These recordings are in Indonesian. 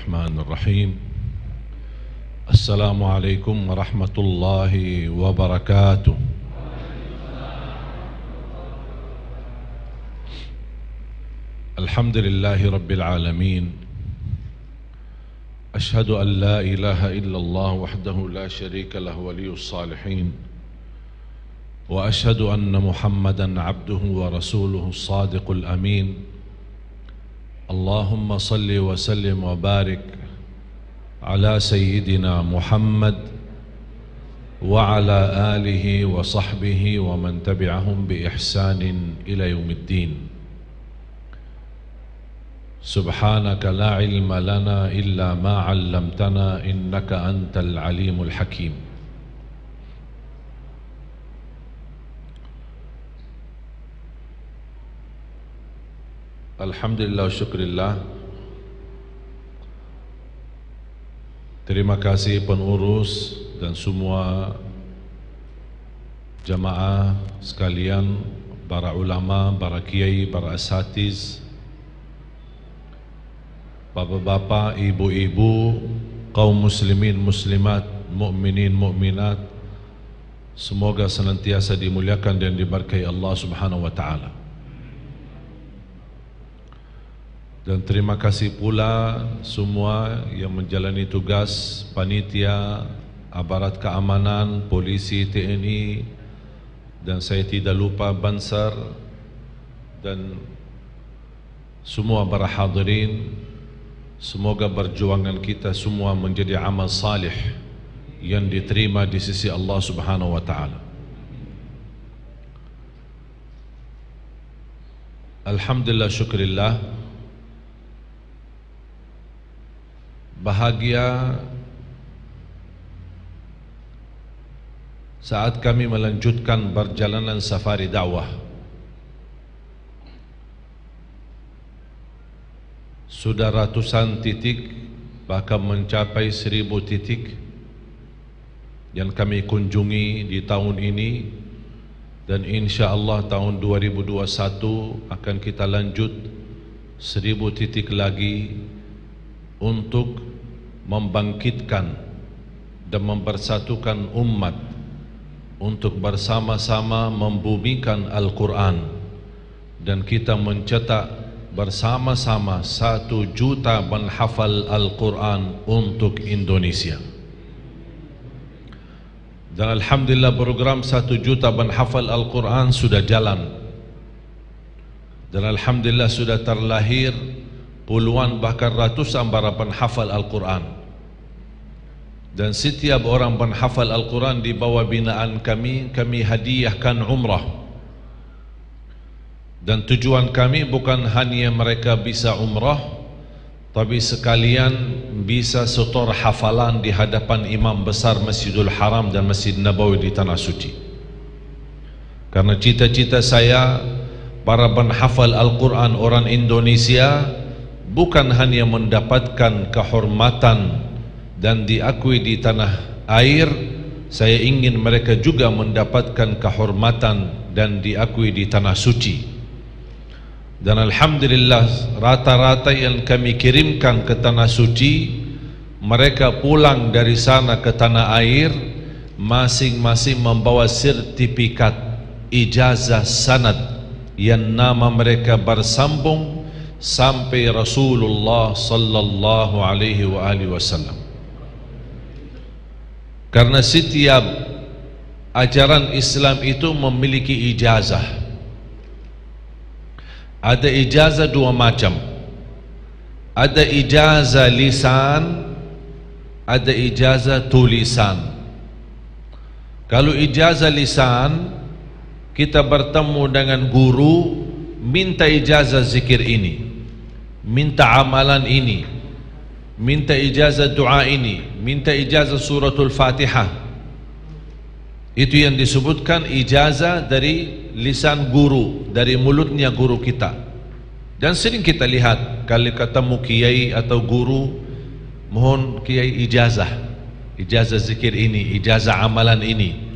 الرحمن الرحيم. السلام عليكم ورحمة الله وبركاته. الحمد لله رب العالمين. أشهد أن لا إله إلا الله وحده لا شريك له ولي الصالحين، وأشهد أن محمدا عبده ورسوله الصادق الأمين. اللهم صل وسلم وبارك على سيدنا محمد وعلى آله وصحبه ومن تبعهم بإحسان إلى يوم الدين. سبحانك لا علم لنا إلا ما علمتنا إنك أنت العليم الحكيم. Alhamdulillah, syukurillah. Terima kasih pengurus dan semua jamaah sekalian, para ulama, para kiai, para asatiz, bapak-bapak, ibu-ibu, kaum muslimin, muslimat, mukminin, mukminat, semoga senantiasa dimuliakan dan diberkahi Allah Subhanahu wa taala. Dan terima kasih pula semua yang menjalani tugas panitia, aparat keamanan, polisi, TNI, dan saya tidak lupa Bansar dan semua para hadirin. Semoga perjuangan kita semua menjadi amal salih yang diterima di sisi Allah Subhanahu wa taala. Alhamdulillah, syukurillah. Bahagia saat kami melanjutkan perjalanan safari dakwah. Sudah ratusan titik, bahkan mencapai 1000 titik yang kami kunjungi di tahun ini, dan insyaAllah tahun 2021 akan kita lanjut 1000 titik lagi untuk membangkitkan dan mempersatukan umat untuk bersama-sama membumikan Al-Quran, dan kita mencetak bersama-sama 1 juta penghafal Al-Quran untuk Indonesia. Dan alhamdulillah program 1 juta penghafal Al-Quran sudah jalan, dan alhamdulillah sudah terlahir puluhan bahkan ratusan para penghafal Al-Quran. Dan setiap orang penghafal Al-Quran di bawah binaan kami hadiahkan umrah. Dan tujuan kami bukan hanya mereka bisa umrah, tapi sekalian bisa setor hafalan di hadapan imam besar Masjidul Haram dan Masjid Nabawi di Tanah Suci. Karena cita-cita saya, para penghafal Al-Quran orang Indonesia bukan hanya mendapatkan kehormatan dan diakui di tanah air, saya ingin mereka juga mendapatkan kehormatan dan diakui di tanah suci. Dan alhamdulillah rata-rata yang kami kirimkan ke tanah suci, mereka pulang dari sana ke tanah air masing-masing membawa sertifikat ijazah sanad yang nama mereka bersambung sampai Rasulullah sallallahu alaihi wasallam. Karena setiap ajaran Islam itu memiliki ijazah. Ada ijazah dua macam. Ada ijazah lisan, ada ijazah tulisan. Kalau ijazah lisan, kita bertemu dengan guru, minta ijazah zikir ini, minta amalan ini, minta ijazah doa ini, minta ijazah suratul Fatihah. Itu yang disebutkan ijazah dari lisan guru, dari mulutnya guru kita. Dan sering kita lihat kalau ketemu kiai atau guru, mohon kiai ijazah, ijazah zikir ini, ijazah amalan ini.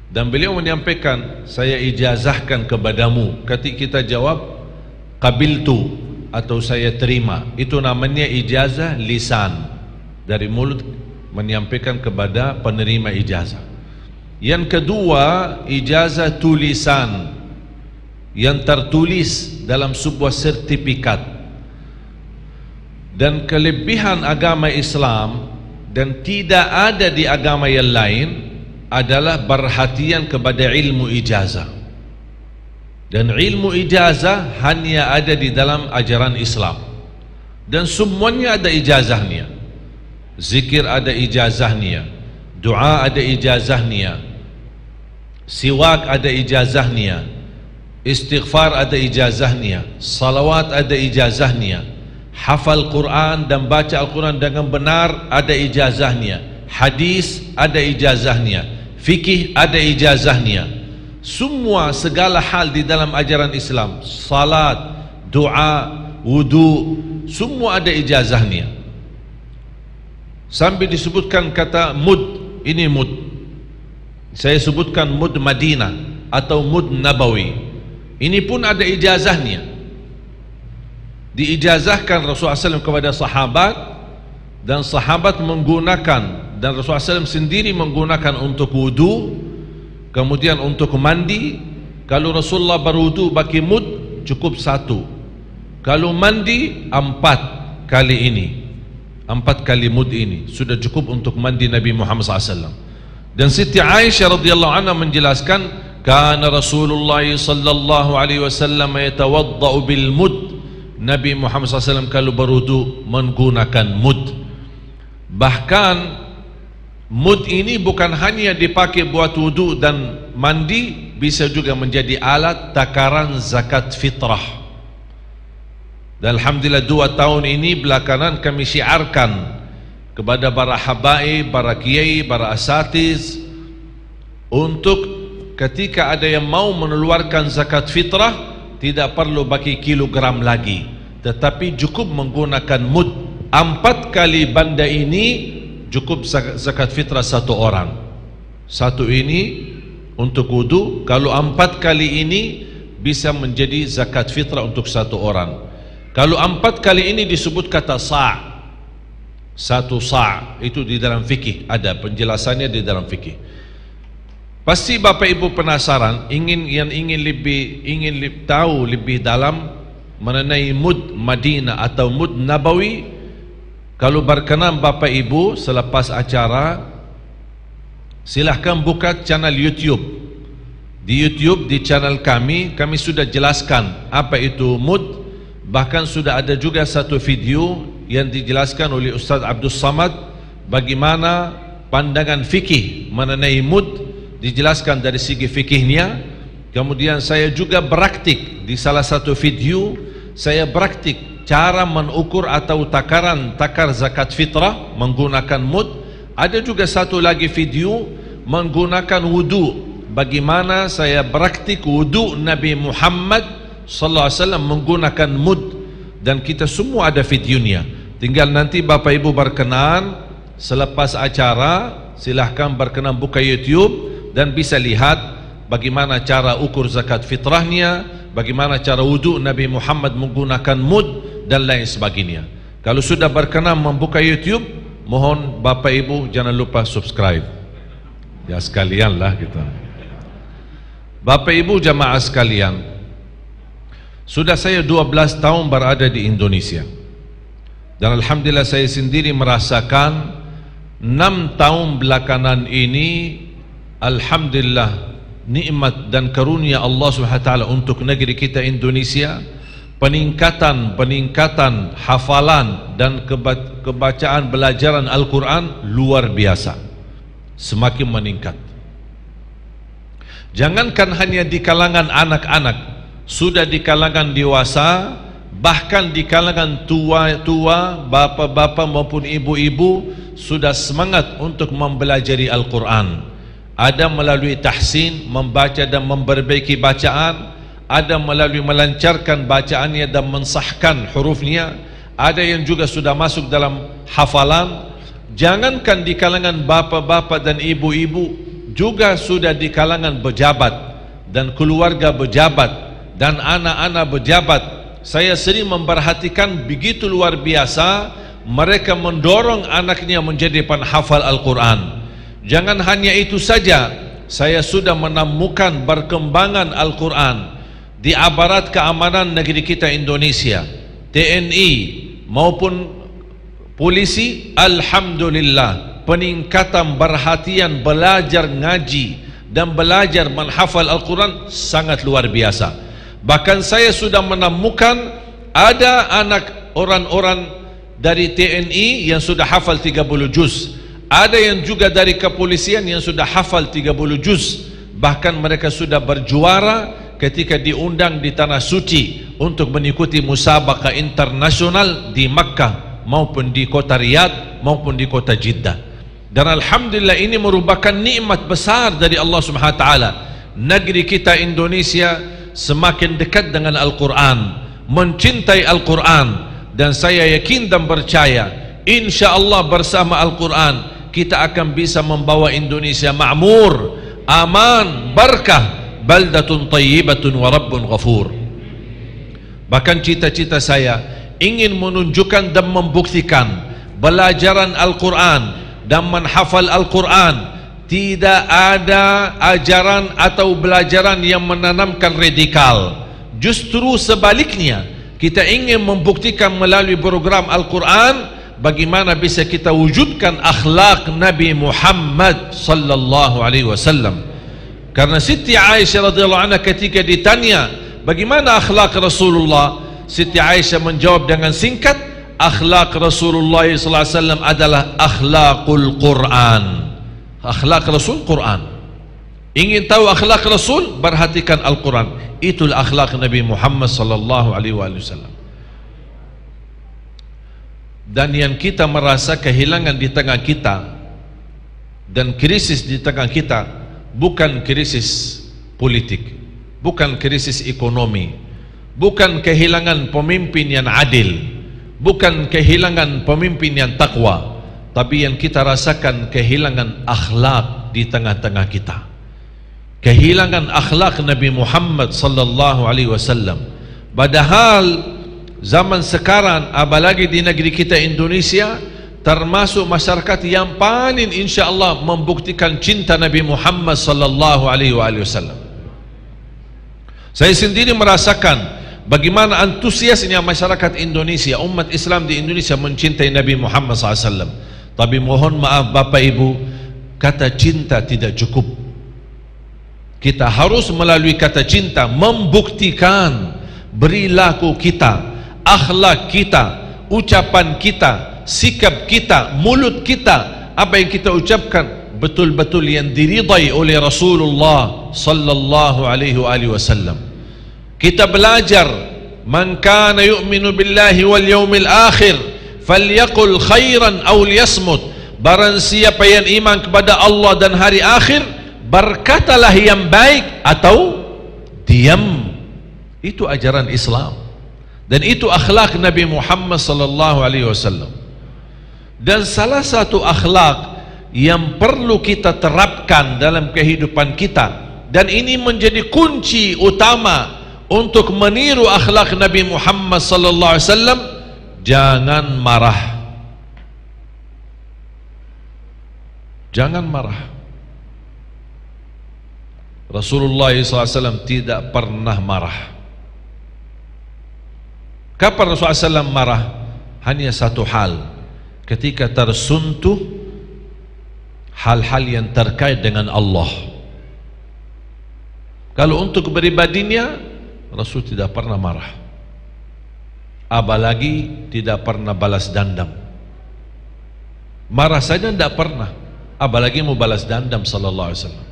Dan beliau menyampaikan, saya ijazahkan kepadamu. Ketika kita jawab qabiltu atau saya terima. Itu namanya ijazah lisan, dari mulut menyampaikan kepada penerima ijazah. Yang kedua, ijazah tulisan yang tertulis dalam sebuah sertifikat. Dan kelebihan agama Islam dan tidak ada di agama yang lain adalah perhatian kepada ilmu ijazah. Dan ilmu ijazah hanya ada di dalam ajaran Islam, dan semuanya ada ijazahnya. Zikir ada ijazahnya, doa ada ijazahnya, siwak ada ijazahnya, istighfar ada ijazahnya, salawat ada ijazahnya, hafal Quran dan baca Al-Quran dengan benar ada ijazahnya, hadis ada ijazahnya, fikih ada ijazahnya. Semua segala hal di dalam ajaran Islam, salat, doa, wudu, semua ada ijazahnya. Sampai disebutkan kata mud, ini mud. Saya sebutkan mud Madinah atau mud Nabawi. Ini pun ada ijazahnya. Diijazahkan Rasulullah SAW kepada sahabat, dan sahabat menggunakan, dan Rasulullah SAW sendiri menggunakan untuk wudu, kemudian untuk mandi. Kalau Rasulullah berwudu pakai mud cukup 1, kalau mandi 4 kali ini, 4 kali mud ini sudah cukup untuk mandi Nabi Muhammad SAW. Dan Siti Aisyah radhiyallahu anha menjelaskan, kana Rasulullah sallallahu alaihi wasallam yatawaddau bil mud. Nabi Muhammad SAW kalau berwudu menggunakan mud. Bahkan mud ini bukan hanya dipakai buat wudu dan mandi, bisa juga menjadi alat takaran zakat fitrah. Dan alhamdulillah 2 tahun ini belakangan kami syiarkan kepada para habaib, para kiai, para asatiz, untuk ketika ada yang mau mengeluarkan zakat fitrah, tidak perlu pakai kilogram lagi, tetapi cukup menggunakan mud. 4 kali banda ini cukup zakat fitrah 1 orang. 1 ini untuk wudu, kalau 4 kali ini bisa menjadi zakat fitrah untuk 1 orang. Kalau 4 kali ini disebut kata sa'. 1 sa' itu di dalam fikih, ada penjelasannya di dalam fikih. Pasti Bapak Ibu penasaran, ingin tahu lebih dalam mengenai mud Madinah atau mud Nabawi. Kalau berkenan Bapak Ibu, selepas acara silahkan buka channel YouTube. Di YouTube, di channel kami sudah jelaskan apa itu mud. Bahkan sudah ada juga satu video yang dijelaskan oleh Ustaz Abdul Samad, bagaimana pandangan fikih mengenai mud, dijelaskan dari segi fikihnya. Kemudian saya juga praktik di salah satu video, saya praktik cara mengukur atau takar zakat fitrah menggunakan mud. Ada juga satu lagi video menggunakan wudu, bagaimana saya praktik wudu Nabi Muhammad sallallahu alaihi wasallam menggunakan mud, dan kita semua ada videonya. Tinggal nanti Bapak Ibu berkenan selepas acara silahkan berkenan buka YouTube dan bisa lihat bagaimana cara ukur zakat fitrahnya, bagaimana cara wudu Nabi Muhammad menggunakan mud dan lain sebagainya. Kalau sudah berkenan membuka YouTube, mohon Bapak Ibu jangan lupa subscribe. Ya sekalian lah kita. Bapak Ibu jamaah sekalian, sudah saya 12 tahun berada di Indonesia, dan alhamdulillah saya sendiri merasakan 6 tahun belakangan ini, alhamdulillah, nikmat dan karunia Allah SWT untuk negeri kita Indonesia. Peningkatan hafalan dan kebacaan belajaran Al-Quran luar biasa, semakin meningkat. Jangankan hanya di kalangan anak-anak, sudah di kalangan dewasa, bahkan di kalangan tua-tua, bapak-bapak maupun ibu-ibu sudah semangat untuk mempelajari Al-Quran. Ada melalui tahsin, membaca dan memperbaiki bacaan, ada melalui melancarkan bacaannya dan mensahkan hurufnya, ada yang juga sudah masuk dalam hafalan. Jangankan di kalangan bapak-bapak dan ibu-ibu, juga sudah di kalangan pejabat dan keluarga pejabat dan anak-anak pejabat, saya sering memperhatikan begitu luar biasa mereka mendorong anaknya menjadi penghafal Al-Quran. Jangan hanya itu saja, saya sudah menemukan perkembangan Al-Quran di aparat keamanan negeri kita Indonesia, TNI maupun polisi. Alhamdulillah, peningkatan perhatian belajar ngaji dan belajar menghafal Al-Quran sangat luar biasa. Bahkan saya sudah menemukan ada anak orang-orang dari TNI yang sudah hafal 30 juz, ada yang juga dari kepolisian yang sudah hafal 30 juz. Bahkan mereka sudah berjuara ketika diundang di Tanah Suci untuk mengikuti musabaqah internasional di Makkah maupun di kota Riyadh maupun di kota Jeddah. Dan alhamdulillah, ini merupakan nikmat besar dari Allah Subhanahu wa taala. Negeri kita Indonesia semakin dekat dengan Al-Quran, mencintai Al-Quran, dan saya yakin dan percaya insyaallah bersama Al-Quran kita akan bisa membawa Indonesia makmur, aman, berkah, baldatun tayyibatun wa rabbun ghafur. Bahkan cita-cita saya ingin menunjukkan dan membuktikan belajaran Al-Quran dan menghafal Al-Quran tidak ada ajaran atau belajaran yang menanamkan radikal. Justru sebaliknya, kita ingin membuktikan melalui program Al-Quran bagaimana bisa kita wujudkan akhlak Nabi Muhammad sallallahu alaihi wasallam. Karena Siti Aisyah radhiyallahu anha ketika ditanya bagaimana akhlak Rasulullah, Siti Aisyah menjawab dengan singkat, akhlak Rasulullah sallallahu alaihi wasallam adalah akhlakul Quran. Akhlak Rasul Quran. Ingin tahu akhlak Rasul? Perhatikan Al-Quran. Itulah akhlak Nabi Muhammad sallallahu alaihi wasallam. Dan yang kita merasa kehilangan di tengah kita dan krisis di tengah kita bukan krisis politik, bukan krisis ekonomi, bukan kehilangan pemimpin yang adil, bukan kehilangan pemimpin yang takwa, tapi yang kita rasakan kehilangan akhlak di tengah-tengah kita. Kehilangan akhlak Nabi Muhammad sallallahu alaihi wasallam. Padahal zaman sekarang, apalagi di negeri kita Indonesia, termasuk masyarakat yang paling insyaallah membuktikan cinta Nabi Muhammad sallallahu alaihi wasallam. Saya sendiri merasakan bagaimana antusiasnya masyarakat Indonesia, umat Islam di Indonesia mencintai Nabi Muhammad SAW. Tapi mohon maaf Bapak Ibu, kata cinta tidak cukup. Kita harus melalui kata cinta membuktikan perilaku kita, akhlak kita, ucapan kita, sikap kita, mulut kita, apa yang kita ucapkan betul-betul yang diridai oleh Rasulullah sallallahu alaihi wasallam. Kita belajar, man kana yu'minu billahi wal yawmil akhir falyaqul khairan aw liyasmut. Barang siapa yang iman kepada Allah dan hari akhir, berkatalah yang baik atau diam. Itu ajaran Islam dan itu akhlak Nabi Muhammad sallallahu alaihi wasallam. Dan salah satu akhlak yang perlu kita terapkan dalam kehidupan kita, dan ini menjadi kunci utama untuk meniru akhlak Nabi Muhammad sallallahu alaihi wasallam, jangan marah. Jangan marah. Rasulullah SAW tidak pernah marah. Kapan Rasulullah SAW marah? Hanya satu hal, ketika tersentuh hal-hal yang terkait dengan Allah. Kalau untuk pribadinya, Rasul tidak pernah marah, apalagi tidak pernah balas dendam. Marah saja tidak pernah, apalagi mau balas dendam sallallahu alaihi wasallam.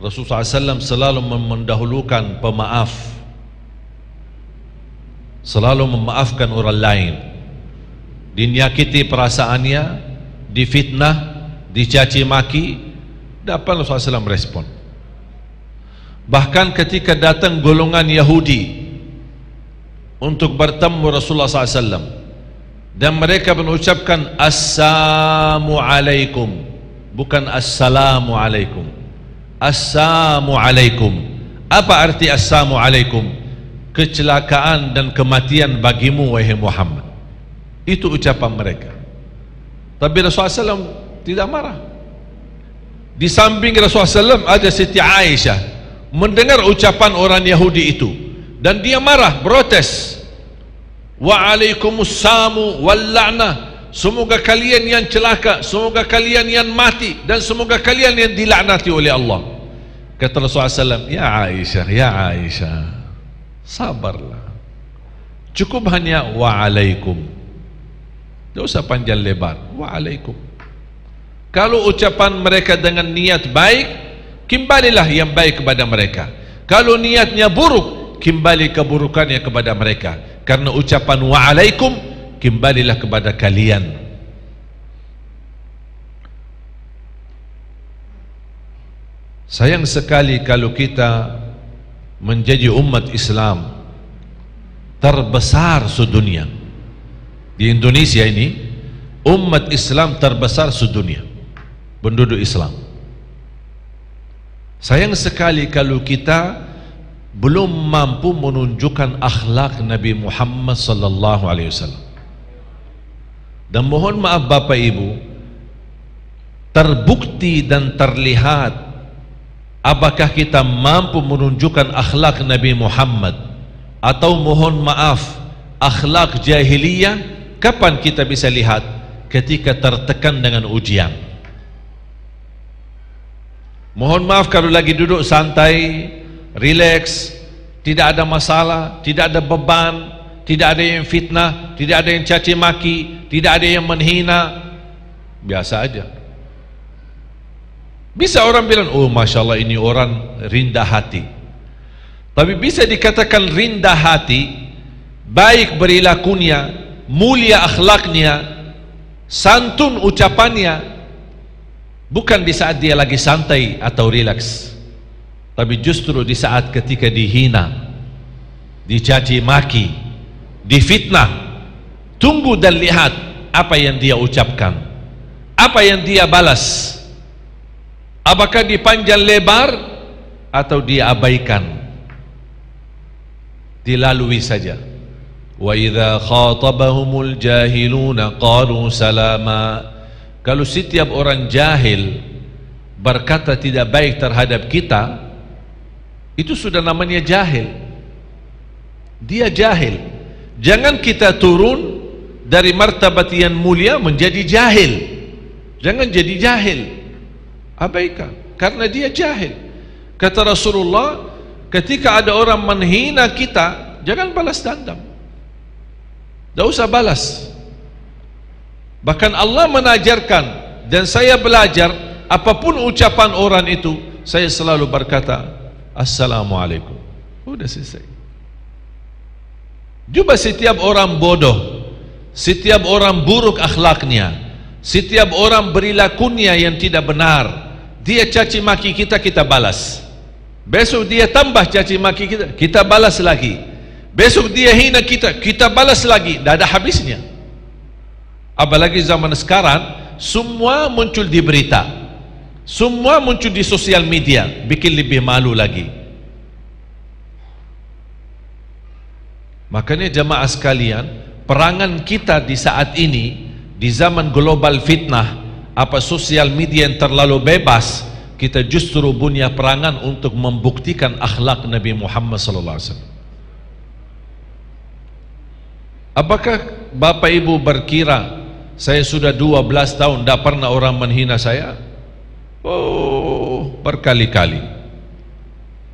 Rasulullah SAW selalu mendahulukan pemaaf, selalu memaafkan orang lain. Dinyakiti perasaannya, difitnah, dicaci maki, dapat Rasulullah SAW respon. Bahkan ketika datang golongan Yahudi untuk bertemu Rasulullah SAW dan mereka mengucapkan Assalamualaikum, bukan Assalamualaikum, Assalamualaikum. Apa arti Assalamualaikum? kecelakaan dan kematian bagimu wahai Muhammad. Itu ucapan mereka. Tapi Rasulullah SAW tidak marah. Di samping Rasulullah SAW ada Siti Aisyah mendengar ucapan orang Yahudi itu, dan dia marah, protes. Wa'alaikumussamu wal la'nah, semoga kalian yang celaka, semoga kalian yang mati, dan semoga kalian yang dilaknati oleh Allah. Kata Rasulullah SAW, ya Aisyah, sabarlah, cukup hanya wa'alaikum, tidak usah panjang lebar, wa'alaikum. Kalau ucapan mereka dengan niat baik, kembalilah yang baik kepada mereka. Kalau niatnya buruk, kembali keburukannya kepada mereka. Karena ucapan wa'alaikum kembalilah kepada kalian. Sayang sekali kalau kita menjadi umat Islam terbesar sedunia. Di Indonesia ini umat Islam terbesar sedunia, penduduk Islam. Sayang sekali kalau kita belum mampu menunjukkan akhlak Nabi Muhammad sallallahu alaihi wasallam. Dan mohon maaf Bapak Ibu, terbukti dan terlihat apakah kita mampu menunjukkan akhlak Nabi Muhammad atau mohon maaf akhlak jahiliyah. Kapan kita bisa lihat? Ketika tertekan dengan ujian. Mohon maaf kalau lagi duduk santai, relax, tidak ada masalah, tidak ada beban, tidak ada yang fitnah, tidak ada yang caci maki, tidak ada yang menghina, biasa aja. Bisa orang bilang, oh Masya Allah ini orang rendah hati. Tapi bisa dikatakan rendah hati, baik perilakunya, mulia akhlaknya, santun ucapannya, bukan di saat dia lagi santai atau relax, tapi justru di saat ketika dihina, dicaci maki, difitnah. Tunggu dan lihat apa yang dia ucapkan, apa yang dia balas. Apakah dipanjang lebar atau diabaikan, dilalui saja. Wa idza khatabahumul jahiluna qalu salama. Kalau setiap orang jahil berkata tidak baik terhadap kita, itu sudah namanya jahil. Dia jahil. Jangan kita turun dari martabat yang mulia menjadi jahil. Jangan jadi jahil, abaikan, karena dia jahil. Kata Rasulullah, ketika ada orang menghina kita, jangan balas dendam, tidak usah balas. Bahkan Allah menajarkan, dan saya belajar, apapun ucapan orang itu, saya selalu berkata Assalamualaikum, udah selesai. Coba setiap orang bodoh, setiap orang buruk akhlaknya, setiap orang perilakunya yang tidak benar, dia caci maki kita, kita balas. Besok dia tambah caci maki kita, kita balas lagi. Besok dia hina kita, kita balas lagi. Tidak ada habisnya. Apalagi zaman sekarang, semua muncul di berita, semua muncul di sosial media, bikin lebih malu lagi. Makanya jemaah sekalian, perangan kita di saat ini, di zaman global fitnah, apa sosial media yang terlalu bebas, kita justru punya perangan untuk membuktikan akhlak Nabi Muhammad SAW. Apakah Bapak Ibu berkira saya sudah 12 tahun tidak pernah orang menghina saya? Oh, berkali-kali.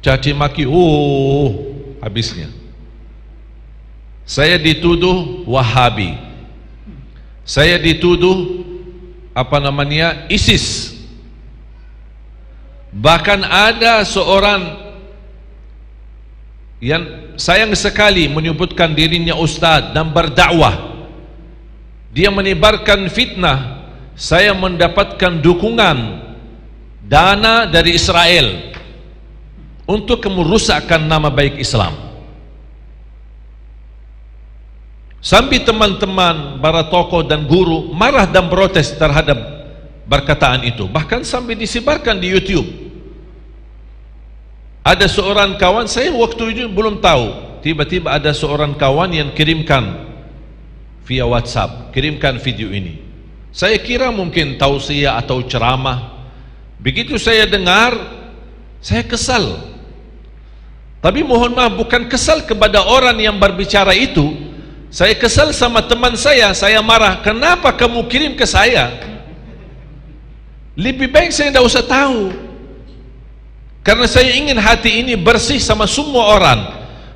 Caci maki, oh, habisnya. Saya dituduh Wahabi, saya dituduh ISIS. Bahkan ada seorang yang sayang sekali menyebutkan dirinya ustaz dan berdakwah, dia menyebarkan fitnah. Saya mendapatkan dukungan dana dari Israel untuk merusakkan nama baik Islam. Sampai teman-teman, para tokoh dan guru marah dan protes terhadap perkataan itu. Bahkan sampai disebarkan di YouTube. Ada seorang kawan saya waktu itu belum tahu, tiba-tiba ada seorang kawan yang kirimkan via WhatsApp, kirimkan video ini. Saya kira mungkin tausiah atau ceramah. Begitu saya dengar, saya kesal. Tapi mohon maaf, bukan kesal kepada orang yang berbicara itu. Saya kesal sama teman saya marah. Kenapa kamu kirim ke saya? Lebih baik saya tidak usah tahu. Karena saya ingin hati ini bersih sama semua orang.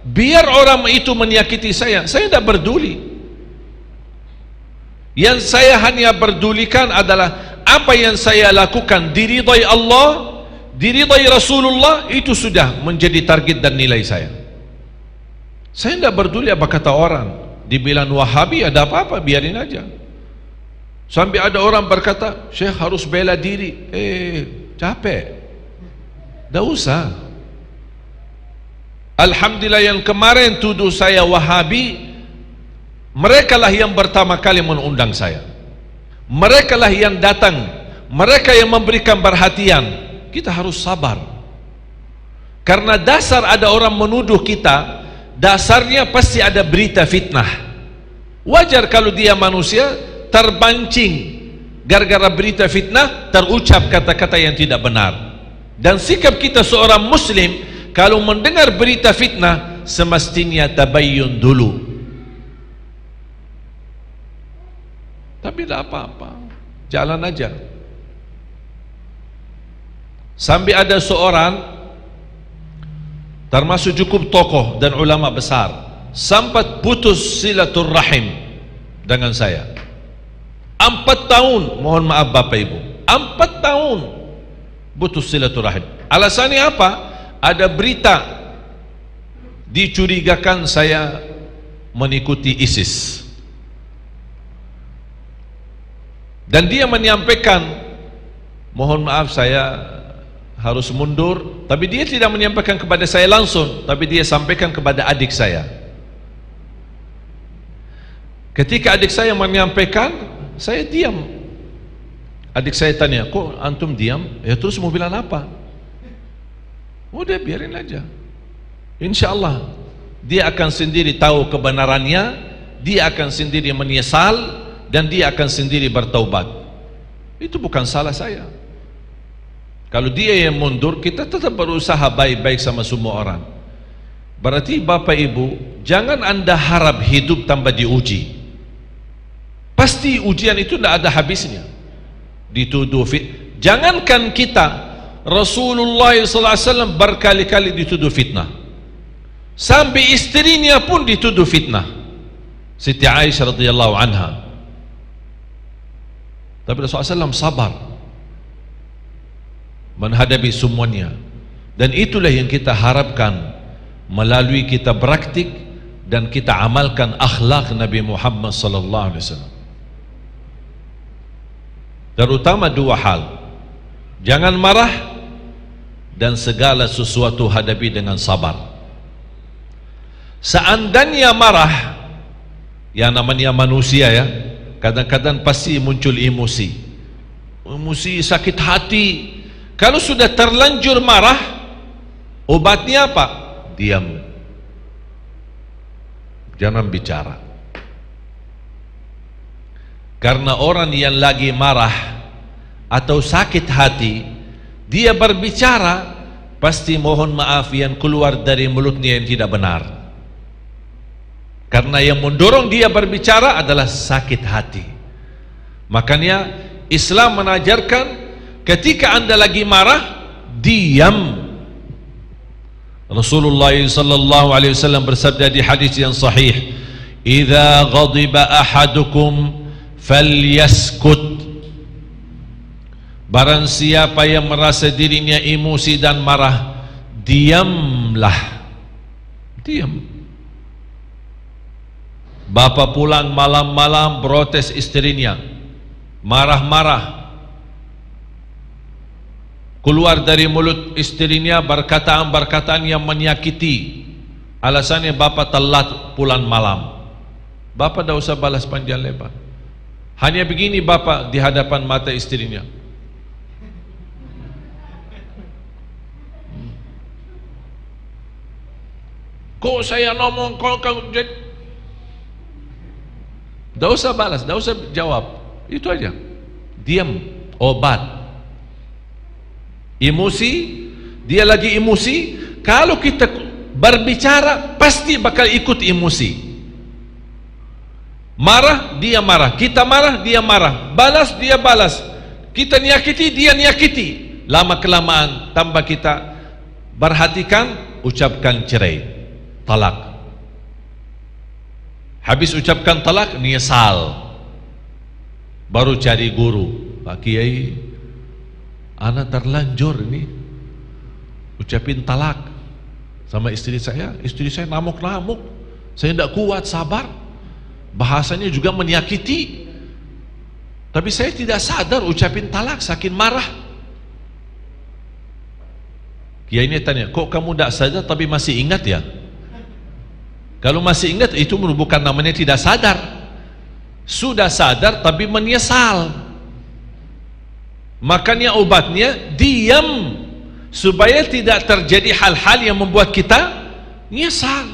Biar orang itu menyakiti saya tidak peduli. Yang saya hanya pedulikan adalah apa yang saya lakukan diridai Allah, diridai Rasulullah, itu sudah menjadi target dan nilai saya. Saya tidak peduli apa kata orang. Dibilang Wahabi ada apa-apa, biarin aja. Sampai ada orang berkata, Syekh harus bela diri. Capek. Tidak usah. Alhamdulillah yang kemarin tuduh saya Wahabi, mereka lah yang pertama kali mengundang saya. Mereka lah yang datang, mereka yang memberikan perhatian. Kita harus sabar. Karena dasar ada orang menuduh kita, dasarnya pasti ada berita fitnah. Wajar kalau dia manusia terpancing gara-gara berita fitnah, terucap kata-kata yang tidak benar. Dan sikap kita seorang muslim, kalau mendengar berita fitnah, semestinya tabayyun dulu. Tapi tidak apa-apa, jalan aja. Sampai ada seorang, termasuk cukup tokoh dan ulama besar, sempat putus silaturrahim dengan saya. 4 tahun, mohon maaf Bapak Ibu, 4 tahun putus silaturrahim. Alasannya apa? Ada berita dicurigakan saya mengikuti ISIS. Dan dia menyampaikan, mohon maaf saya harus mundur, tapi dia tidak menyampaikan kepada saya langsung, tapi dia sampaikan kepada adik saya. Ketika adik saya menyampaikan, saya diam. Adik saya tanya, kok antum diam? Ya terus mau bilang apa? Udah biarin aja. InsyaAllah dia akan sendiri tahu kebenarannya, dia akan sendiri menyesal, dan dia akan sendiri bertaubat. Itu bukan salah saya. Kalau dia yang mundur, kita tetap berusaha baik-baik sama semua orang. Berarti Bapak Ibu, jangan anda harap hidup tanpa diuji. Pasti ujian itu tidak ada habisnya. Dituduh jangankan kita, Rasulullah SAW berkali-kali dituduh fitnah. Sampai istrinya pun dituduh fitnah, Siti Aisyah radhiyallahu anha. Tapi Rasulullah SAW sabar menghadapi semuanya. Dan itulah yang kita harapkan melalui kita praktik dan kita amalkan akhlak Nabi Muhammad sallallahu alaihi wasallam. Terutama 2 hal. Jangan marah, dan segala sesuatu hadapi dengan sabar. Seandainya marah, yang namanya manusia ya, kadang-kadang pasti muncul emosi, sakit hati. Kalau sudah terlanjur marah, obatnya apa? Diam, jangan bicara. Karena orang yang lagi marah atau sakit hati, dia berbicara, pasti mohon maaf yang keluar dari mulutnya yang tidak benar. Karena yang mendorong dia berbicara adalah sakit hati. Makanya Islam mengajarkan, ketika anda lagi marah, diam. Rasulullah sallallahu alaihi wasallam bersabda di hadis yang sahih, "Idza ghadiba ahadukum falyaskut." Barang siapa yang merasa dirinya emosi dan marah, diamlah. Diam. Bapak pulang malam-malam protes istrinya, marah-marah. Keluar dari mulut istrinya perkataan-perkataan yang menyakiti. Alasannya bapak telat pulang malam. Bapak tidak usah balas panjang lebar. Hanya begini bapak di hadapan mata istrinya, Kok saya ngomong, kok kamu jadi... Tidak usah balas, tidak usah jawab. Itu aja. Diam, obat. Emosi, dia lagi emosi. Kalau kita berbicara, pasti bakal ikut emosi. Marah, dia marah. Kita marah, dia marah. Balas, dia balas. Kita nyakiti, dia nyakiti. Lama kelamaan, tambah kita perhatikan, ucapkan cerai. Talak. Habis ucapkan talak, nyesal. Baru cari guru. Pak Kiai, anak terlanjur ini ucapin talak sama istri saya. Istri saya namuk-namuk. Saya tidak kuat sabar. Bahasanya juga menyakiti. Tapi saya tidak sadar ucapin talak saking marah. Kiai ini tanya, kok kamu tidak sadar tapi masih ingat ya? Kalau masih ingat, itu bukan namanya tidak sadar. Sudah sadar tapi menyesal. Makanya obatnya diam, supaya tidak terjadi hal-hal yang membuat kita nyesal.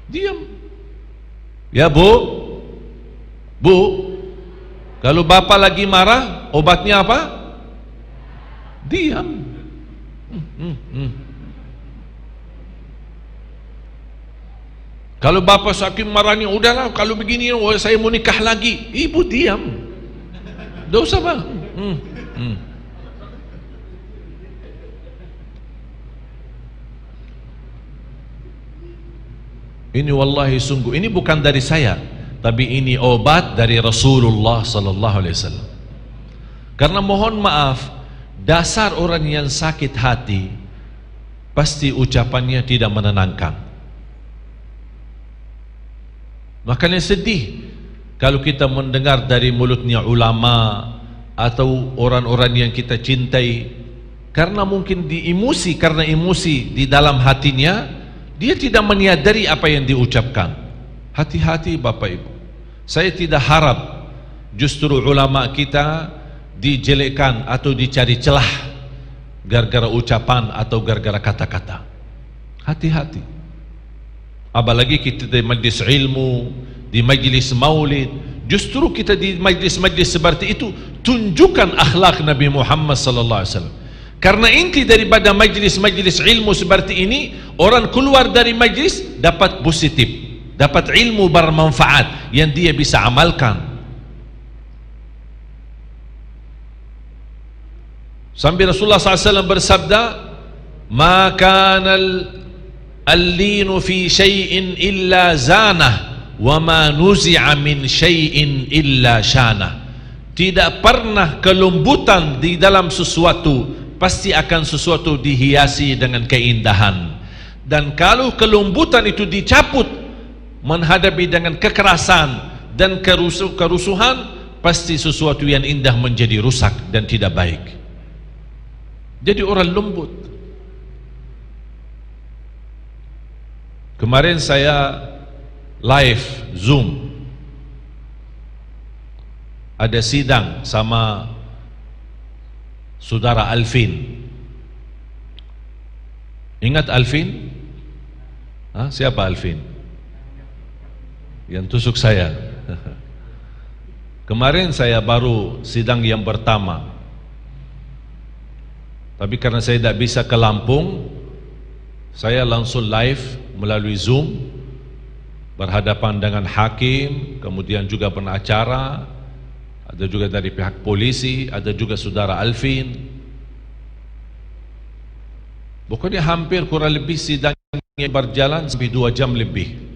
Diam. Ya bu, kalau bapak lagi marah, obatnya apa? Diam. Kalau bapak saking marahnya, udahlah kalau begini saya mau nikah lagi. Ibu diam. Tidak usah bang. Ini wallahi sungguh, ini bukan dari saya, tapi ini obat dari Rasulullah sallallahu alaihi wasallam. Karena mohon maaf, dasar orang yang sakit hati pasti ucapannya tidak menenangkan. Makanya sedih kalau kita mendengar dari mulutnya ulama atau orang-orang yang kita cintai, karena mungkin karena emosi di dalam hatinya, dia tidak menyadari apa yang diucapkan. Hati-hati Bapak Ibu. Saya tidak harap justru ulama kita dijelekkan atau dicari celah gara-gara ucapan atau gara-gara kata-kata. Hati-hati. Apalagi kita di majlis ilmu, di majlis maulid. Justru kita di majlis-majlis seperti itu tunjukkan akhlak Nabi Muhammad sallallahu alaihi wasallam. Karena inti daripada majlis-majlis ilmu seperti ini, orang keluar dari majlis dapat positif, dapat ilmu bermanfaat yang dia bisa amalkan. Sampai Rasulullah SAW bersabda, "Ma kana al-linu fi syai'in illa zanah, wa ma nuzi'a min syai'in illa syanah." Tidak pernah kelembutan di dalam sesuatu, pasti akan sesuatu dihiasi dengan keindahan. Dan kalau kelembutan itu dicabut menghadapi dengan kekerasan dan kerusuhan, pasti sesuatu yang indah menjadi rusak dan tidak baik. Jadi orang lembut. Kemarin saya live Zoom, ada sidang sama saudara Alvin. Ingat Alvin? Siapa Alvin? Yang tusuk saya. Kemarin saya baru sidang yang pertama, tapi karena saya tidak bisa ke Lampung, saya langsung live melalui Zoom, berhadapan dengan hakim, kemudian juga pengacara, ada juga dari pihak polisi, ada juga saudara Alvin. Pokoknya hampir kurang lebih sidangnya berjalan sampai 2 jam lebih.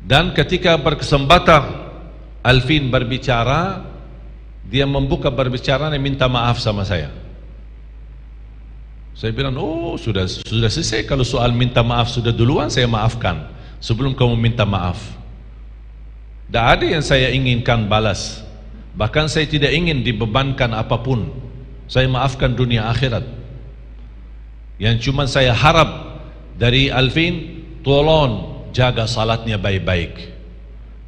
Dan ketika berkesempatan Alvin berbicara, dia membuka berbicara dan minta maaf sama saya. Saya bilang, oh sudah selesai. Kalau soal minta maaf sudah duluan, saya maafkan sebelum kamu minta maaf. Tidak ada yang saya inginkan balas. Bahkan saya tidak ingin dibebankan apapun. Saya maafkan dunia akhirat. Yang cuma saya harap dari Alvin, tolong jaga salatnya baik-baik,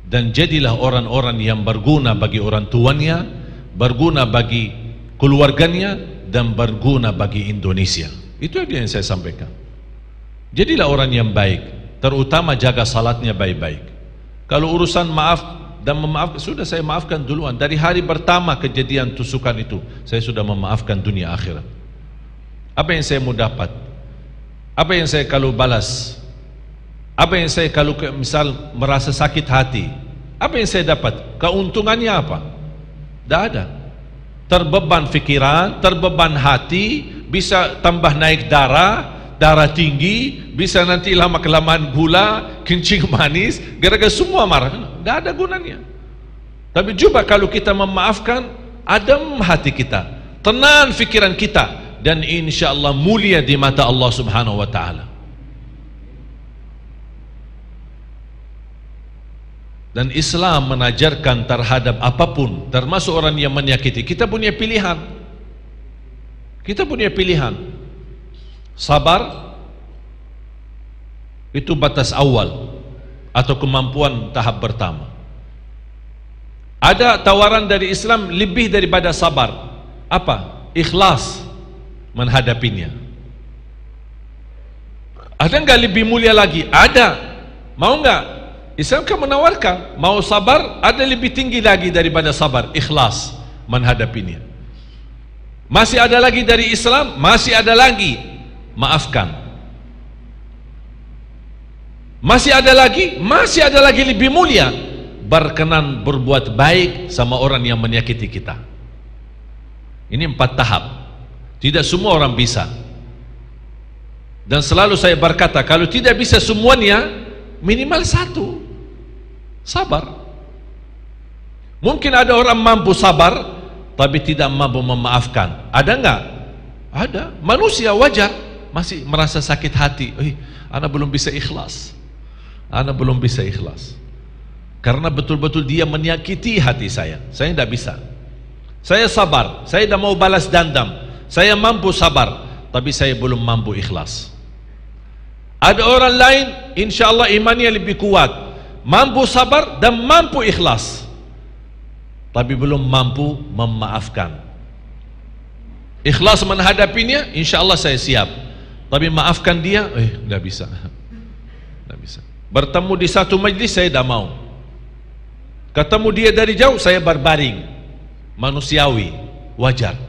dan jadilah orang-orang yang berguna bagi orang tuanya, berguna bagi keluarganya, dan berguna bagi Indonesia. Itu yang saya sampaikan. Jadilah orang yang baik, terutama jaga salatnya baik-baik. Kalau urusan maaf dan memaafkan, sudah saya maafkan duluan. Dari hari pertama kejadian tusukan itu, saya sudah memaafkan dunia akhirat. Apa yang saya mau dapat? Apa yang saya kalau balas? Apa yang saya kalau misal merasa sakit hati? Apa yang saya dapat? Keuntungannya apa? Tidak ada. Terbeban fikiran, terbeban hati, bisa tambah naik darah tinggi, bisa nanti lama-kelamaan gula, kencing manis, gara-gara semua marah. Tidak ada gunanya. Tapi coba kalau kita memaafkan, adem hati kita, tenang fikiran kita, dan insya Allah mulia di mata Allah Subhanahu wa Ta'ala. Dan Islam menajarkan terhadap apapun, termasuk orang yang menyakiti, kita punya pilihan. Kita punya pilihan. Sabar itu batas awal atau kemampuan tahap pertama. Ada tawaran dari Islam lebih daripada sabar. Apa? Ikhlas menghadapinya. Ada enggak lebih mulia lagi? Ada. Mau enggak? Islam kan menawarkan, mau sabar, ada lebih tinggi lagi daripada sabar, ikhlas menghadapinya. Masih ada lagi dari Islam, masih ada lagi, maafkan. Masih ada lagi lebih mulia, berkenan berbuat baik sama orang yang menyakiti kita. Ini 4 tahap. Tidak semua orang bisa. Dan selalu saya berkata, kalau tidak bisa semuanya, minimal 1. Sabar. Mungkin ada orang mampu sabar tapi tidak mampu memaafkan. Ada enggak? Ada. Manusia wajar, masih merasa sakit hati. Ana belum bisa ikhlas. Ana belum bisa ikhlas. Karena betul-betul dia menyakiti hati saya. Saya tidak bisa. Saya sabar, saya tidak mau balas dendam. Saya mampu sabar, tapi saya belum mampu ikhlas. Ada orang lain, insya Allah imannya lebih kuat, mampu sabar dan mampu ikhlas, tapi belum mampu memaafkan. Ikhlas menghadapinya, insya Allah saya siap, tapi maafkan dia, tidak bisa. Tidak bisa. Bertemu di satu majlis saya tidak mau. Ketemu dia dari jauh saya berbaring, manusiawi, wajar.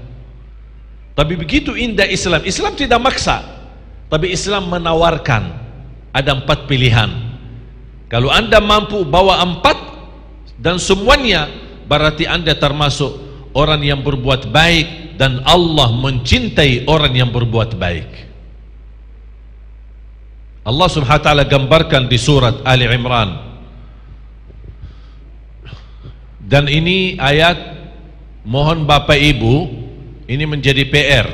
Tapi begitu indah Islam. Islam tidak maksa, tapi Islam menawarkan ada 4 pilihan. Kalau anda mampu bawa 4 dan semuanya, berarti anda termasuk orang yang berbuat baik, dan Allah mencintai orang yang berbuat baik. Allah Subhanahu wa ta'ala gambarkan di surat Ali Imran, dan ini ayat, mohon Bapak Ibu, ini menjadi PR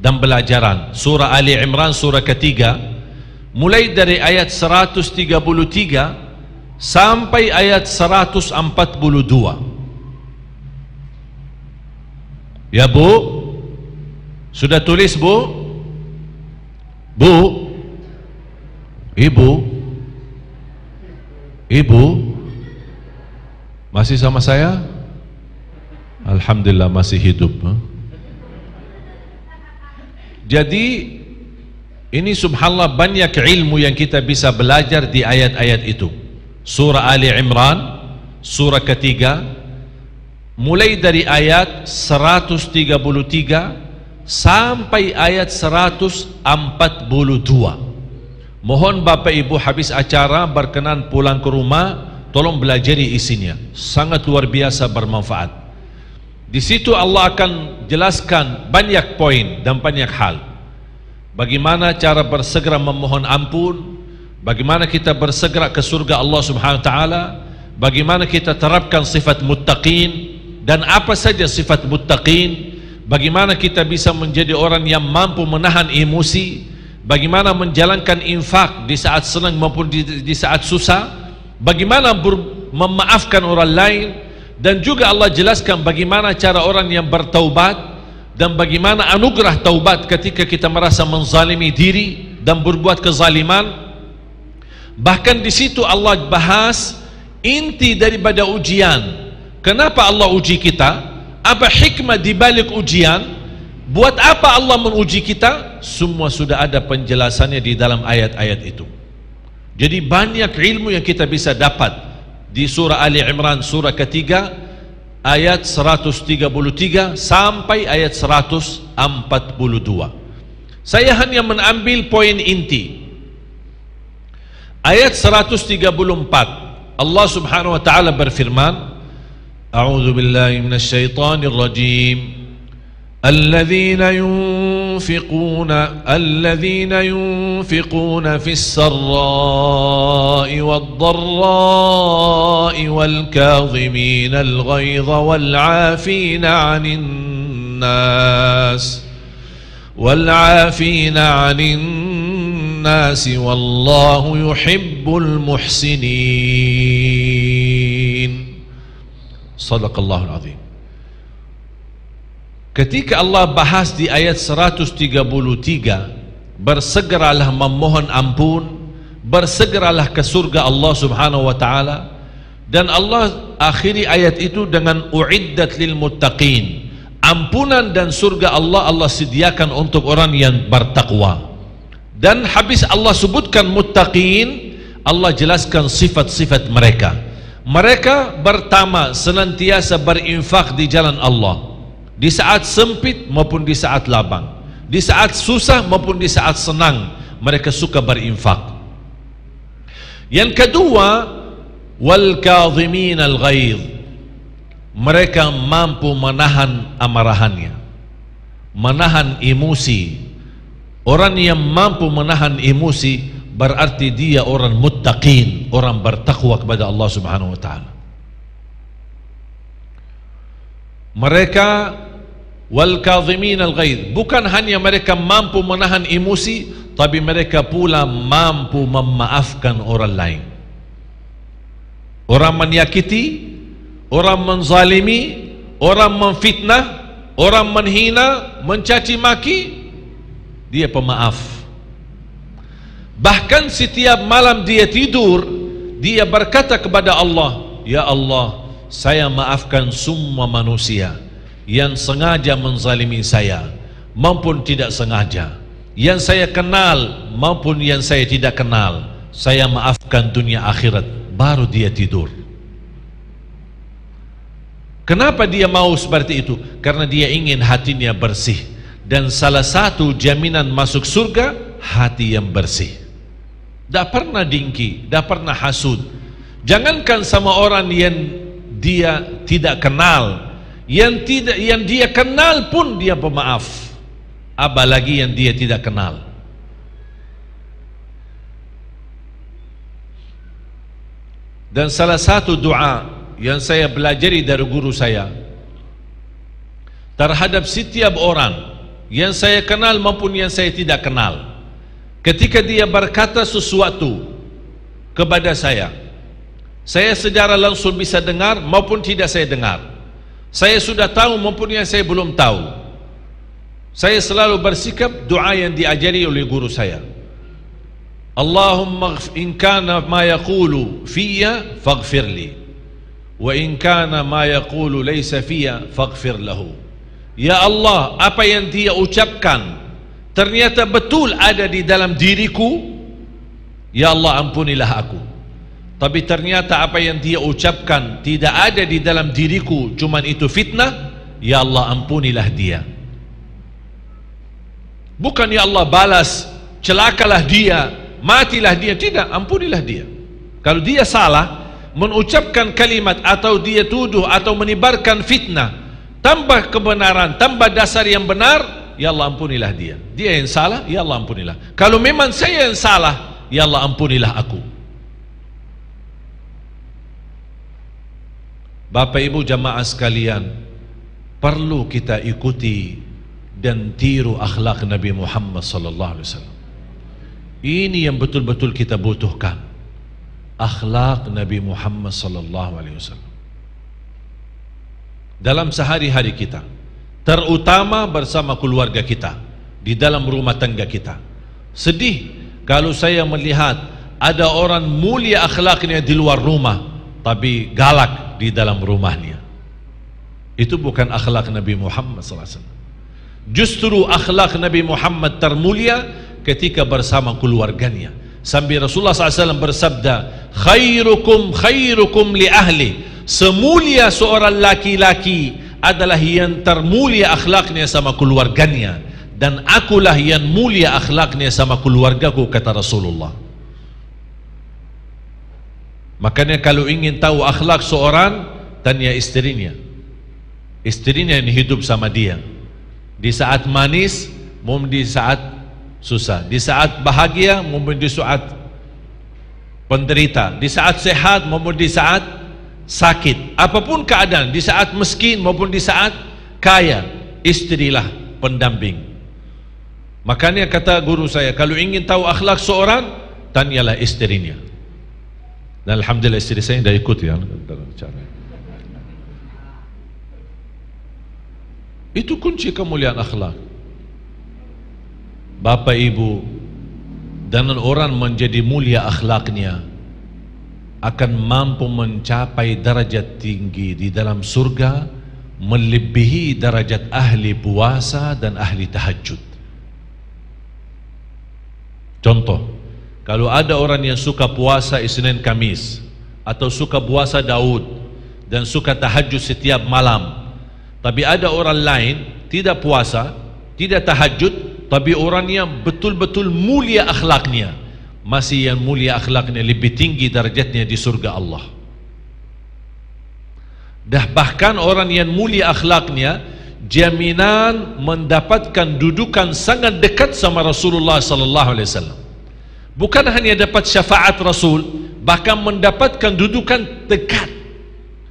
dan pelajaran. Surah Ali Imran, surah ketiga, mulai dari ayat 133 sampai ayat 142. Ya Bu, sudah tulis Bu? Bu, Ibu masih sama saya? Alhamdulillah masih hidup. Jadi ini subhanallah banyak ilmu yang kita bisa belajar di ayat-ayat itu. Surah Ali Imran, surah ketiga, mulai dari ayat 133 sampai ayat 142. Mohon Bapak Ibu habis acara berkenan pulang ke rumah, tolong belajari isinya. Sangat luar biasa bermanfaat. Di situ Allah akan jelaskan banyak poin dan banyak hal. Bagaimana cara bersegera memohon ampun, bagaimana kita bersegera ke surga Allah Subhanahu wa taala, bagaimana kita terapkan sifat muttaqin, dan apa saja sifat muttaqin, bagaimana kita bisa menjadi orang yang mampu menahan emosi, bagaimana menjalankan infak di saat senang maupun di saat susah, bagaimana memaafkan orang lain. Dan juga Allah jelaskan bagaimana cara orang yang bertaubat, dan bagaimana anugerah taubat ketika kita merasa menzalimi diri dan berbuat kezaliman. Bahkan di situ Allah bahas inti daripada ujian. Kenapa Allah uji kita? Apa hikmah di balik ujian? Buat apa Allah menguji kita? Semua sudah ada penjelasannya di dalam ayat-ayat itu. Jadi banyak ilmu yang kita bisa dapat di surah Ali Imran surah ketiga ayat 133 sampai ayat 142. Saya hanya mengambil poin inti. Ayat 134 Allah Subhanahu wa taala berfirman, A'udzu billahi minasy syaithanir rajim. الذين ينفقون في السراء والضراء والكاظمين الغيظ والعافين عن الناس والله يحب المحسنين. صدق الله العظيم. Ketika Allah bahas di ayat 133, bersegeralah memohon ampun, bersegeralah ke surga Allah Subhanahu wa taala, dan Allah akhiri ayat itu dengan uiddat lil muttaqin. Ampunan dan surga Allah sediakan untuk orang yang bertakwa. Dan habis Allah sebutkan muttaqin, Allah jelaskan sifat-sifat mereka. Mereka pertama senantiasa berinfak di jalan Allah, di saat sempit maupun di saat lapang, di saat susah maupun di saat senang, mereka suka berinfak. Yang kedua, wal kadhimin al ghaidh, mereka mampu menahan amarahannya, menahan emosi. Orang yang mampu menahan emosi berarti dia orang muttaqin, orang bertakwa kepada Allah Subhanahu wa taala. Mereka wal kadhimin al ghaidh, bukan hanya mereka mampu menahan emosi, tapi mereka pula mampu memaafkan orang lain. Orang menyakiti, orang menzalimi, orang memfitnah, orang menghina, mencaci maki, dia pemaaf. Bahkan setiap malam dia tidur, dia berkata kepada Allah, Ya Allah, saya maafkan semua manusia yang sengaja menzalimi saya maupun tidak sengaja, yang saya kenal maupun yang saya tidak kenal, saya maafkan dunia akhirat. Baru dia tidur. Kenapa dia mau seperti itu? Karena dia ingin hatinya bersih, dan salah satu jaminan masuk surga hati yang bersih. Tak pernah dengki, tak pernah hasud. Jangankan sama orang yang dia tidak kenal, yang dia kenal pun dia pemaaf, apalagi yang dia tidak kenal. Dan salah satu doa yang saya pelajari dari guru saya terhadap setiap orang yang saya kenal maupun yang saya tidak kenal, ketika dia berkata sesuatu kepada saya secara langsung bisa dengar maupun tidak saya dengar, saya sudah tahu maupun yang saya belum tahu, saya selalu bersikap doa yang diajari oleh guru saya. Allahumma in kana ma yaqulu fiyya faghfir li, wa in kana ma yaqulu laysa fiyya faghfir lahu. Ya Allah, apa yang dia ucapkan ternyata betul ada di dalam diriku, ya Allah ampunilah aku. Tapi ternyata apa yang dia ucapkan tidak ada di dalam diriku, cuman itu fitnah, ya Allah ampunilah dia. Bukan ya Allah balas, celakalah dia, matilah dia, tidak, ampunilah dia. Kalau dia salah mengucapkan kalimat atau dia tuduh atau menyebarkan fitnah, tambah kebenaran, tambah dasar yang benar, ya Allah ampunilah dia. Dia yang salah, ya Allah ampunilah. Kalau memang saya yang salah, ya Allah ampunilah aku. Bapak Ibu jamaah sekalian, perlu kita ikuti dan tiru akhlak Nabi Muhammad sallallahu alaihi wasallam. Ini yang betul-betul kita butuhkan, akhlak Nabi Muhammad sallallahu alaihi wasallam dalam sehari-hari kita, terutama bersama keluarga kita, di dalam rumah tangga kita. Sedih kalau saya melihat ada orang mulia akhlaknya di luar rumah tapi galak di dalam rumahnya. Itu bukan akhlak Nabi Muhammad SAW. Justru akhlak Nabi Muhammad termulia ketika bersama keluarganya. Sambil Rasulullah SAW bersabda, khairukum khairukum li ahli, semulia seorang laki-laki adalah yang termulia akhlaknya sama keluarganya, dan akulah yang mulia akhlaknya sama keluargaku, kata Rasulullah. Makanya kalau ingin tahu akhlak seorang, tanya istrinya. Istrinya yang hidup sama dia, di saat manis maupun di saat susah, di saat bahagia maupun di saat penderita, di saat sehat maupun di saat sakit, apapun keadaan, di saat miskin maupun di saat kaya, istrilah pendamping. Makanya kata guru saya, kalau ingin tahu akhlak seorang, tanyalah istrinya. Dan alhamdulillah istri saya dah ikut ya dalam cara. Itu kunci kemuliaan akhlak. Bapak ibu, dan orang menjadi mulia akhlaknya akan mampu mencapai derajat tinggi di dalam surga, melebihi derajat ahli puasa dan ahli tahajud. Contoh, kalau ada orang yang suka puasa Isnin Kamis, atau suka puasa Daud dan suka tahajud setiap malam, tapi ada orang lain tidak puasa, tidak tahajud, tapi orangnya betul-betul mulia akhlaknya, masih yang mulia akhlaknya lebih tinggi darjatnya di surga Allah. Bahkan orang yang mulia akhlaknya jaminan mendapatkan dudukan sangat dekat sama Rasulullah sallallahu alaihi wasallam. Bukan hanya dapat syafaat Rasul, bahkan mendapatkan dudukan dekat.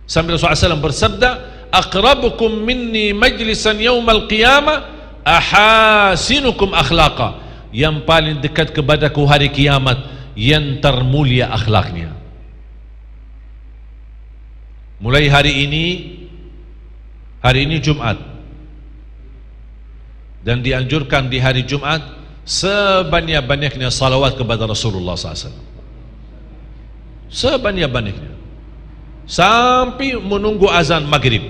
Sampai Rasulullah SAW bersabda, aqrabukum minni majlisan yaumal qiyamah ahasinukum akhlaqa, yang paling dekat kepadaku hari kiamat yang termulia akhlaknya. Mulai hari ini Jumat, dan dianjurkan di hari Jumat sebanyak-banyaknya salawat kepada Rasulullah SAW, sebanyak-banyaknya, sampai menunggu azan maghrib.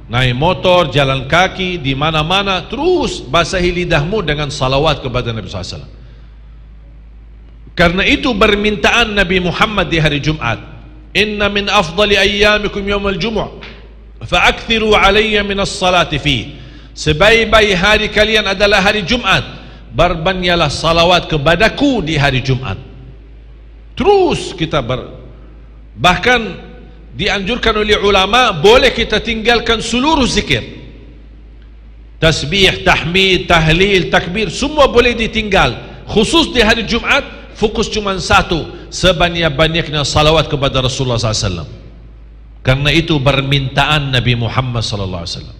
Naik motor, jalan kaki, di mana-mana, terus basahi lidahmu dengan salawat kepada Nabi SAW. Karena itu permintaan Nabi Muhammad di hari Jumat, inna min afdali ayyamikum yawmal jumu'ah fa'akthiru alayya minas salati fi, sebaik-baik hari kalian adalah hari Jumat, berbanyaklah salawat kepadaku di hari Jumat. Terus kita bahkan dianjurkan oleh ulama, boleh kita tinggalkan seluruh zikir, tasbih, tahmid, tahlil, takbir, semua boleh ditinggal. Khusus di hari Jumat, fokus cuma satu, sebanyak-banyaknya salawat kepada Rasulullah SAW. Karena itu permintaan Nabi Muhammad SAW.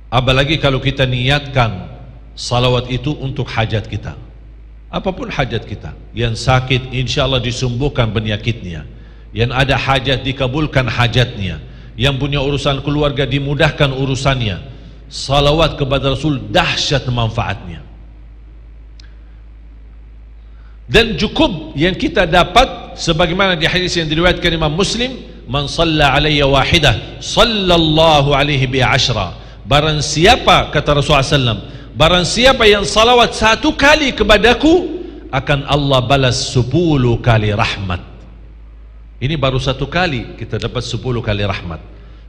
Apalagi kalau kita niatkan salawat itu untuk hajat kita, apapun hajat kita. Yang sakit insya Allah disembuhkan penyakitnya, yang ada hajat dikabulkan hajatnya, yang punya urusan keluarga dimudahkan urusannya. Salawat kepada Rasul dahsyat manfaatnya. Dan cukup yang kita dapat sebagaimana di hadis yang diriwayatkan Imam Muslim, man shalla alayya wahidah sallallahu alaihi bi ashra. Barang siapa, kata Rasulullah SAW, barang siapa yang salawat satu kali kepadaku, akan Allah balas 10 kali rahmat. Ini baru satu kali, kita dapat 10 kali rahmat.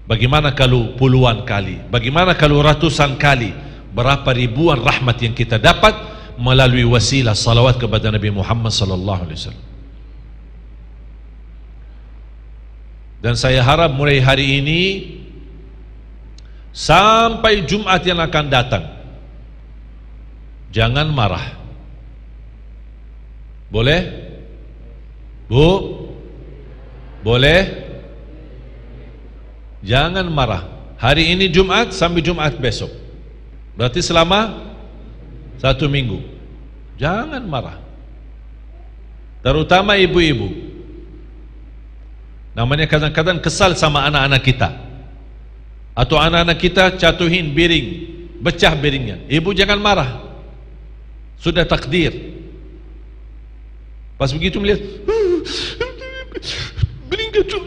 Bagaimana kalau puluhan kali? Bagaimana kalau ratusan kali? Berapa ribuan rahmat yang kita dapat melalui wasilah salawat kepada Nabi Muhammad SAW. Dan saya harap mulai hari ini sampai Jumat yang akan datang, jangan marah. Boleh? Bu? Boleh? Jangan marah. Hari ini Jumat sampai Jumat besok, berarti selama 1 minggu. Jangan marah. Terutama ibu-ibu. Namanya kadang-kadang kesal sama anak-anak kita, atau anak-anak kita jatuhin piring, pecah piringnya. Ibu jangan marah, sudah takdir. Pas begitu melihat piring jatuh,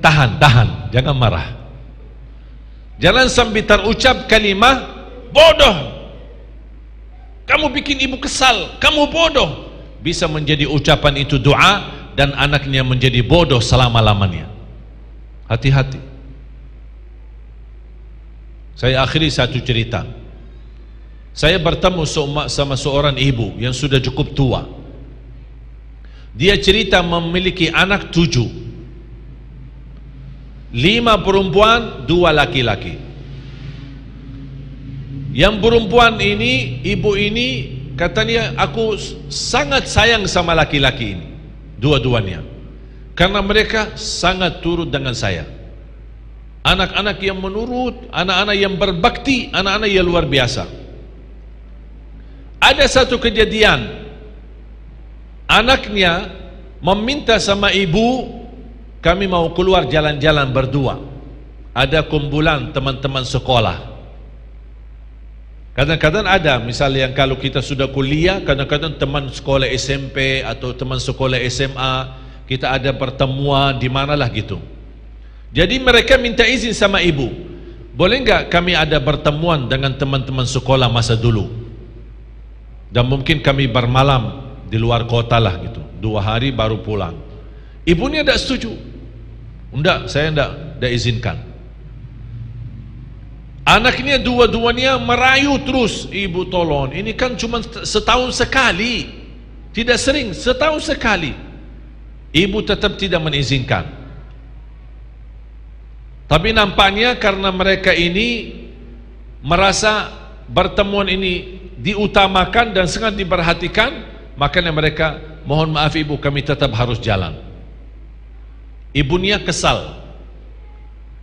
tahan, jangan marah. Jangan sambil terucap kalimah bodoh, kamu bikin ibu kesal, kamu bodoh, bisa menjadi ucapan itu doa dan anaknya menjadi bodoh selama-lamanya. Hati-hati. Saya akhiri satu cerita. Saya bertemu sama seorang ibu yang sudah cukup tua. Dia cerita memiliki anak 7, 5 perempuan, 2 laki-laki. Yang perempuan ini, ibu ini katanya, aku sangat sayang sama laki-laki ini, dua-duanya, karena mereka sangat turut dengan saya. Anak-anak yang menurut, anak-anak yang berbakti, anak-anak yang luar biasa. Ada satu kejadian, anaknya meminta sama ibu, kami mau keluar jalan-jalan berdua. Ada kumpulan teman-teman sekolah. Kadang-kadang ada, misalnya yang kalau kita sudah kuliah, kadang-kadang teman sekolah SMP atau teman sekolah SMA, kita ada pertemuan di manalah gitu. Jadi mereka minta izin sama ibu, boleh enggak kami ada pertemuan dengan teman-teman sekolah masa dulu, dan mungkin kami bermalam di luar kota lah gitu, 2 hari baru pulang. Ibunya tidak setuju. Enggak, saya tidak izinkan. Anaknya dua-duanya merayu terus, ibu tolong, ini kan cuma setahun sekali, tidak sering, setahun sekali. Ibu tetap tidak mengizinkan. Tapi nampaknya karena mereka ini merasa pertemuan ini diutamakan dan sangat diperhatikan, makanya mereka, mohon maaf ibu, kami tetap harus jalan. Ibunya kesal.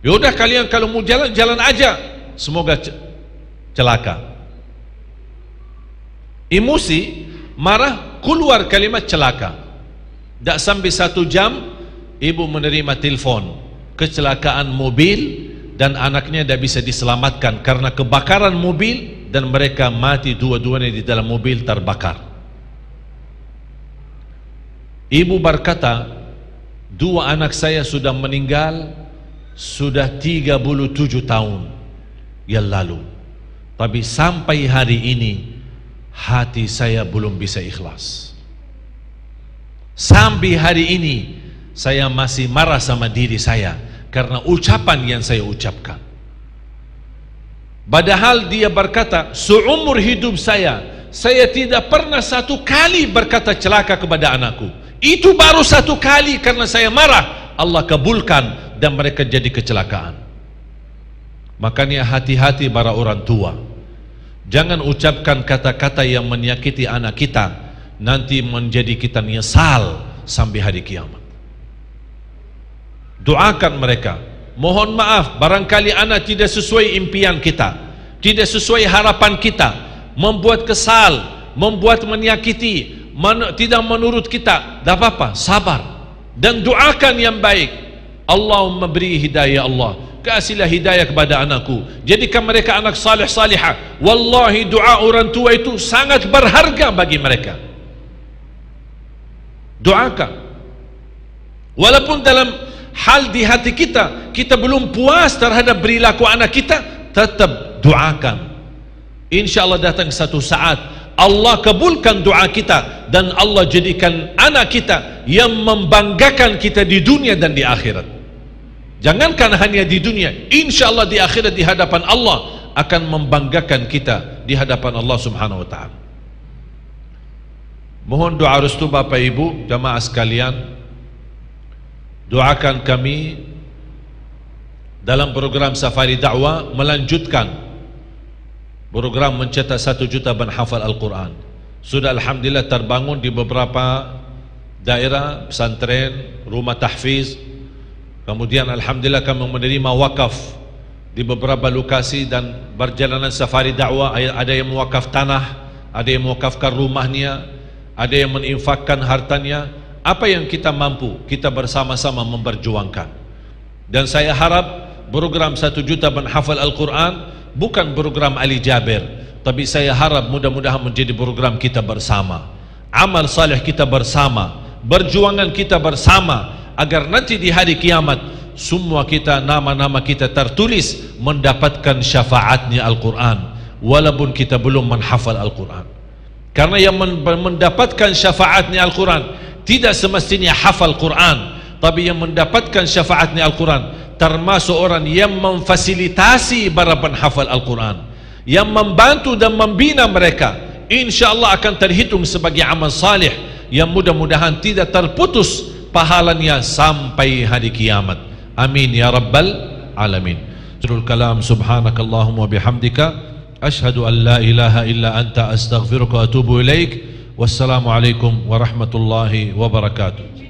Yaudah kalian kalau mau jalan, jalan aja, semoga celaka. Emosi, marah, keluar kalimat celaka. Tak sampai 1 jam, ibu menerima telepon, kecelakaan mobil dan anaknya tidak bisa diselamatkan karena kebakaran mobil, dan mereka mati dua-duanya di dalam mobil terbakar. Ibu berkata, 2 anak saya sudah meninggal sudah 37 tahun yang lalu, tapi sampai hari ini hati saya belum bisa ikhlas. Sampai hari ini saya masih marah sama diri saya karena ucapan yang saya ucapkan. Padahal dia berkata, seumur hidup saya tidak pernah 1 kali berkata celaka kepada anakku. Itu baru 1 kali karena saya marah, Allah kabulkan dan mereka jadi kecelakaan. Makanya hati-hati para orang tua. Jangan ucapkan kata-kata yang menyakiti anak kita, nanti menjadi kita nyesal sampai hari kiamat. Doakan mereka, mohon maaf barangkali anak tidak sesuai impian kita, tidak sesuai harapan kita, membuat kesal, membuat menyakiti, tidak menurut kita. Tak apa-apa, sabar dan doakan yang baik. Allahumma beri hidayah, Allah kasihlah hidayah kepada anakku, jadikan mereka anak salih salihah. Wallahi doa orang tua itu sangat berharga bagi mereka. Doakan, walaupun dalam hal di hati kita belum puas terhadap perilaku anak kita, tetap doakan. InsyaAllah datang satu saat Allah kabulkan doa kita dan Allah jadikan anak kita yang membanggakan kita di dunia dan di akhirat. Jangankan hanya di dunia, InsyaAllah di akhirat di hadapan Allah akan membanggakan kita di hadapan Allah subhanahu wa ta'ala. Mohon doa restu Bapak Ibu jamaah sekalian, doakan kami dalam program Safari Dakwah melanjutkan program mencetak 1 juta penghafal Al-Quran. Sudah alhamdulillah terbangun di beberapa daerah pesantren, rumah tahfiz. Kemudian alhamdulillah kami menerima wakaf di beberapa lokasi dan perjalanan Safari Dakwah. Ada yang mewakaf tanah, ada yang mewakafkan rumahnya, ada yang menginfakkan hartanya. Apa yang kita mampu, kita bersama-sama memperjuangkan. Dan saya harap program 1 juta penghafal Al-Quran bukan program Ali Jaber, tapi saya harap mudah-mudahan menjadi program kita bersama, amal saleh kita bersama, perjuangan kita bersama, agar nanti di hari kiamat semua kita, nama-nama kita tertulis mendapatkan syafaatnya Al-Quran, walaupun kita belum menghafal Al-Quran. Karena yang mendapatkan syafaatnya Al-Quran tidak semestinya hafal Quran, tapi yang mendapatkan syafaatnya Al-Quran termasuk orang yang memfasilitasi para penghafal Al-Quran, yang membantu dan membina mereka, insya-Allah akan terhitung sebagai amal salih yang mudah-mudahan tidak terputus pahalanya sampai hari kiamat. Amin ya rabbal alamin. Akhirul kalam, subhanakallahumma bihamdika asyhadu an la ilaha illa anta astaghfiruka wa atubu ilaik. Wassalamualaikum warahmatullahi wabarakatuh.